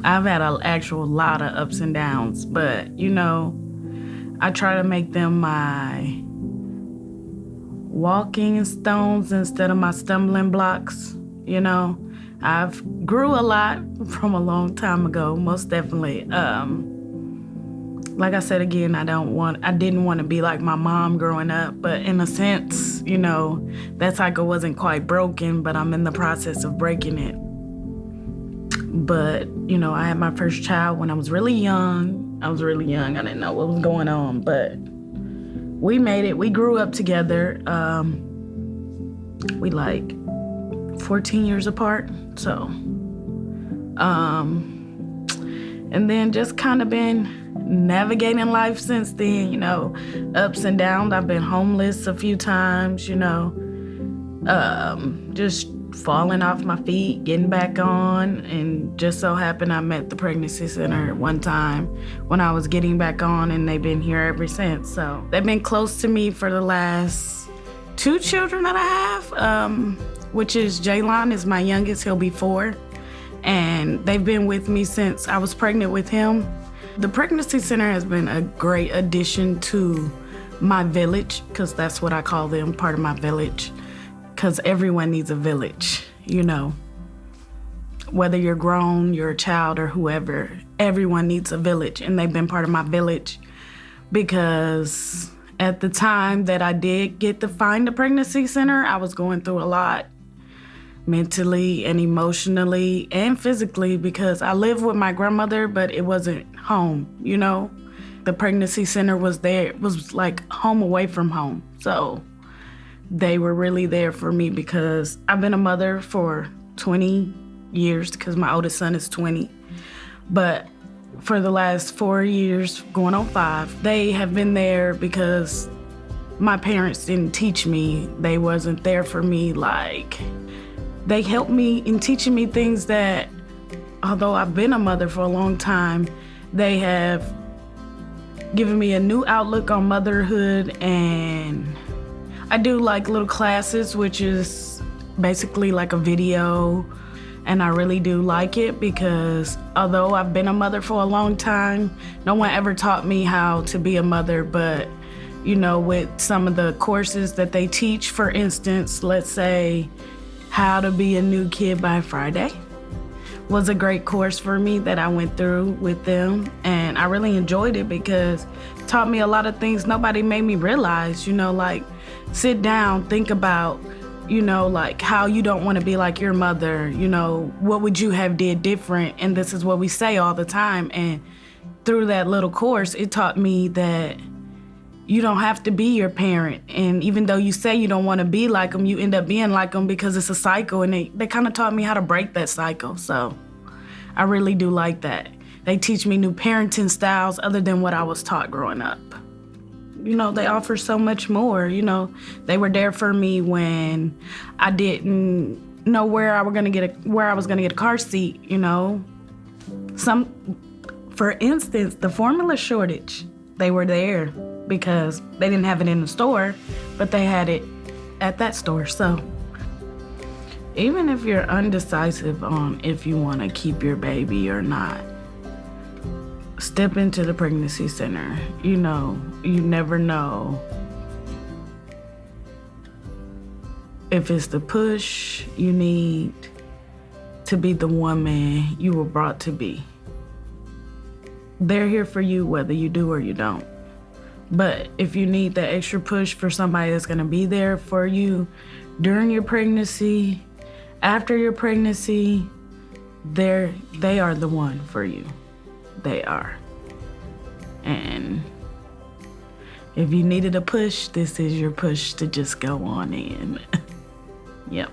I've had an actual lot of ups and downs, but I try to make them my walking stones instead of my stumbling blocks. I've grew a lot from a long time ago, most definitely. Like I said again, I didn't want to be like my mom growing up, but in a sense, that cycle wasn't quite broken, but I'm in the process of breaking it. But, I had my first child when I was really young. I didn't know what was going on, but we made it. We grew up together. We 14 years apart. So, and then just kind of been navigating life since then, ups and downs. I've been homeless a few times, just falling off my feet, getting back on, and just so happened I met the pregnancy center one time when I was getting back on, and they've been here ever since. So they've been close to me for the last 2 children that I have, which is Jaylon is my youngest, he'll be 4, and they've been with me since I was pregnant with him. The pregnancy center has been a great addition to my village, because that's what I call them, part of my village. Because everyone needs a village, Whether you're grown, you're a child, or whoever, everyone needs a village. And they've been part of my village because at the time that I did get to find the pregnancy center, I was going through a lot mentally and emotionally and physically because I lived with my grandmother, but it wasn't home, The pregnancy center was there. It was like home away from home. So they were really there for me because I've been a mother for 20 years because my oldest son is 20. But for the last 4 years, going on 5, they have been there because my parents didn't teach me. They wasn't there for me. They helped me in teaching me things that, although I've been a mother for a long time, they have given me a new outlook on motherhood. And I do little classes, which is basically like a video, and I really do like it because although I've been a mother for a long time, no one ever taught me how to be a mother. But, with some of the courses that they teach, for instance, let's say how to be a new kid by Friday was a great course for me that I went through with them, and I really enjoyed it because it taught me a lot of things nobody made me realize, sit down, think about, how you don't want to be like your mother, what would you have did different? And this is what we say all the time. And through that little course, it taught me that you don't have to be your parent. And even though you say you don't want to be like them, you end up being like them because it's a cycle. And they kind of taught me how to break that cycle. So I really do like that. They teach me new parenting styles other than what I was taught growing up. They offer so much more. They were there for me when I didn't know where I was gonna get a car seat. For instance, the formula shortage. They were there because they didn't have it in the store, but they had it at that store. So even if you're undecisive on if you want to keep your baby or not, step into the pregnancy center. You never know if it's the push you need to be the woman you were brought to be. They're here for you whether you do or you don't. But if you need that extra push for somebody that's going to be there for you during your pregnancy, after your pregnancy, they are the one for you. They are. And if you needed a push, this is your push to just go on in. Yep.